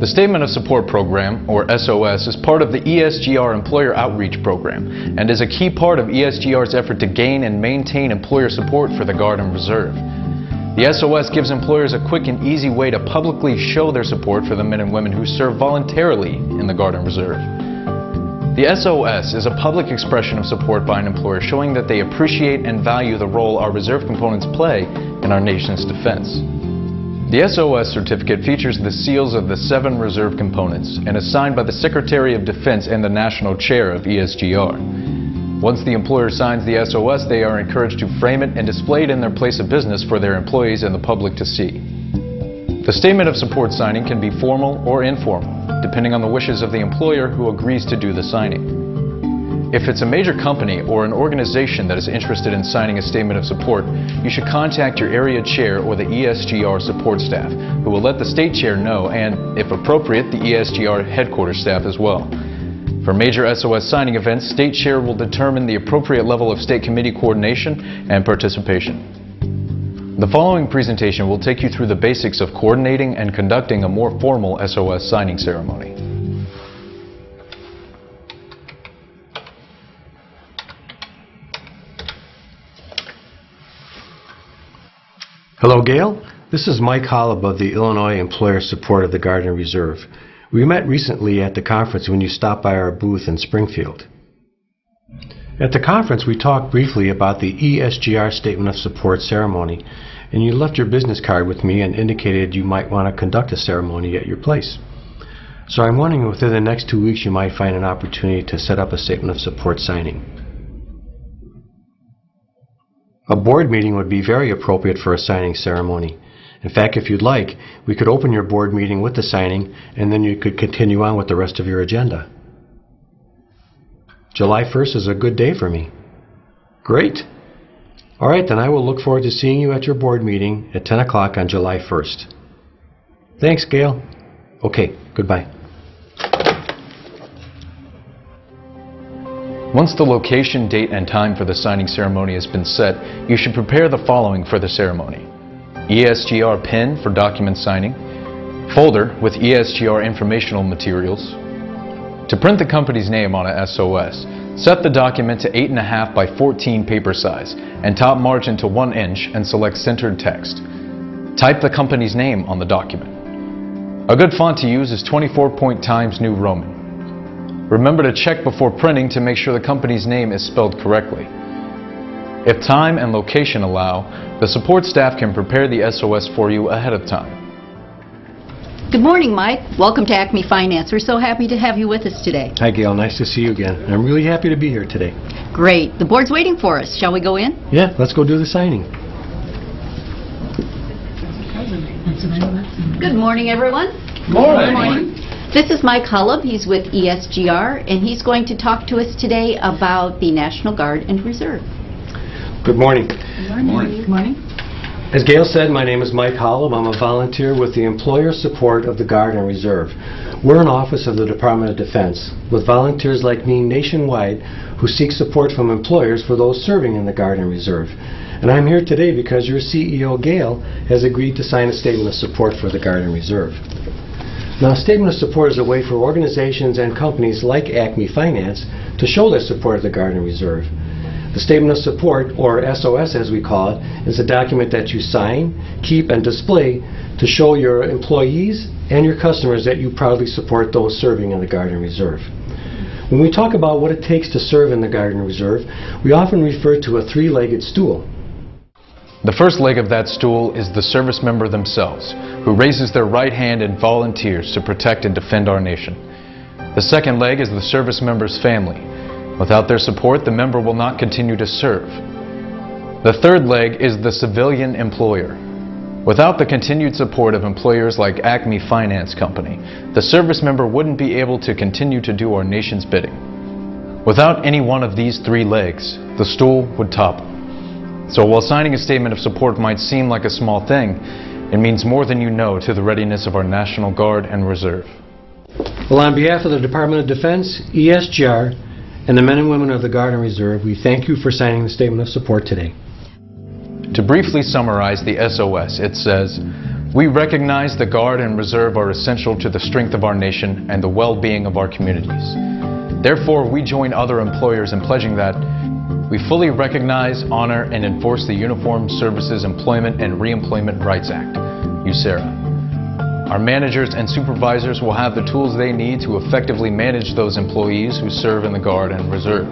The Statement of Support Program, or SOS, is part of the ESGR Employer Outreach Program and is a key part of ESGR's effort to gain and maintain employer support for the Guard and Reserve. The SOS gives employers a quick and easy way to publicly show their support for the men and women who serve voluntarily in the Guard and Reserve. The SOS is a public expression of support by an employer showing that they appreciate and value the role our reserve components play in our nation's defense. The SOS certificate features the seals of the 7 reserve components and is signed by the Secretary of Defense and the National Chair of ESGR. Once the employer signs the SOS, they are encouraged to frame it and display it in their place of business for their employees and the public to see. The Statement of Support signing can be formal or informal, depending on the wishes of the employer who agrees to do the signing. If it's a major company or an organization that is interested in signing a statement of support, you should contact your area chair or the ESGR support staff, who will let the state chair know and, if appropriate, the ESGR headquarters staff as well. For major SOS signing events, state chair will determine the appropriate level of state committee coordination and participation. The following presentation will take you through the basics of coordinating and conducting a more formal SOS signing ceremony. Hello, Gail. This is Mike Holub of the Illinois Employer Support of the Guard and Reserve. We met recently at the conference when you stopped by our booth in Springfield. At the conference, we talked briefly about the ESGR Statement of Support ceremony, and you left your business card with me and indicated you might want to conduct a ceremony at your place. So I'm wondering if within the next 2 weeks you might find an opportunity to set up a Statement of Support signing. A board meeting would be very appropriate for a signing ceremony. In fact, if you'd like, we could open your board meeting with the signing, and then you could continue on with the rest of your agenda. July 1st is a good day for me. Great. All right, then I will look forward to seeing you at your board meeting at 10 o'clock on July 1st. Thanks, Gail. Okay, goodbye. Once the location, date, and time for the signing ceremony has been set, you should prepare the following for the ceremony: ESGR pin for document signing, folder with ESGR informational materials. To print the company's name on a SOS, set the document to 8.5 by 14 paper size and top margin to 1 inch and select centered text. Type the company's name on the document. A good font to use is 24-point Times New Roman. Remember to check before printing to make sure the company's name is spelled correctly. If time and location allow, the support staff can prepare the SOS for you ahead of time. Good morning, Mike. Welcome to Acme Finance. We're so happy to have you with us today. Hi, Gail. Nice to see you again. I'm really happy to be here today. Great. The board's waiting for us. Shall we go in? Yeah, let's go do the signing. Good morning, everyone. Morning. Good morning. This is Mike Holub. He's with ESGR, and he's going to talk to us today about the National Guard and Reserve. Good morning. Good morning. Good morning. As Gail said, my name is Mike Holub. I'm a volunteer with the Employer Support of the Guard and Reserve. We're an office of the Department of Defense with volunteers like me nationwide who seek support from employers for those serving in the Guard and Reserve. And I'm here today because your CEO, Gail, has agreed to sign a statement of support for the Guard and Reserve. Now, a statement of support is a way for organizations and companies like Acme Finance to show their support of the Guard and Reserve. The Statement of Support, or SOS as we call it, is a document that you sign, keep, and display to show your employees and your customers that you proudly support those serving in the Guard and Reserve. When we talk about what it takes to serve in the Guard and Reserve, we often refer to a three-legged stool. The first leg of that stool is the service member themselves, who raises their right hand and volunteers to protect and defend our nation. The second leg is the service member's family. Without their support, the member will not continue to serve. The third leg is the civilian employer. Without the continued support of employers like Acme Finance Company, the service member wouldn't be able to continue to do our nation's bidding. Without any one of these three legs, the stool would topple. So while signing a statement of support might seem like a small thing, it means more than you know to the readiness of our National Guard and Reserve. Well, on behalf of the Department of Defense, ESGR, and the men and women of the Guard and Reserve, we thank you for signing the statement of support today. To briefly summarize the SOS, it says, We recognize the Guard and Reserve are essential to the strength of our nation and the well-being of our communities. Therefore, we join other employers in pledging that we fully recognize, honor, and enforce the Uniformed Services Employment and Reemployment Rights Act, USERRA. Our managers and supervisors will have the tools they need to effectively manage those employees who serve in the Guard and Reserve.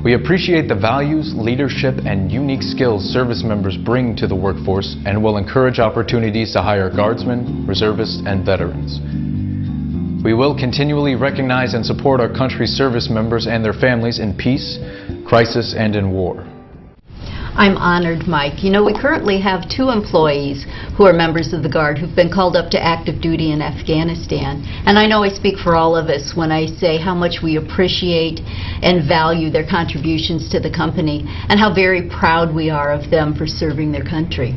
We appreciate the values, leadership, and unique skills service members bring to the workforce and will encourage opportunities to hire Guardsmen, Reservists, and veterans. We will continually recognize and support our country's service members and their families in peace, crisis, and in war. I'm honored, Mike. You know, we currently have 2 employees who are members of the Guard who've been called up to active duty in Afghanistan. And I know I speak for all of us when I say how much we appreciate and value their contributions to the company and how very proud we are of them for serving their country,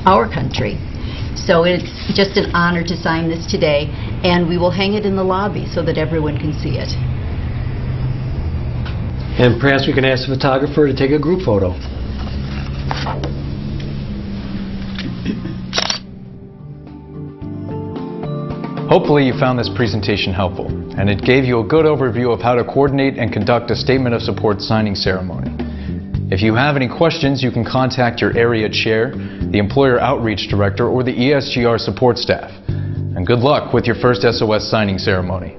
our country. So it's just an honor to sign this today, and we will hang it in the lobby so that everyone can see it. And perhaps we can ask the photographer to take a group photo. Hopefully you found this presentation helpful, and it gave you a good overview of how to coordinate and conduct a Statement of Support signing ceremony. If you have any questions, you can contact your area chair, the Employer Outreach Director, or the ESGR support staff. And good luck with your first SOS signing ceremony.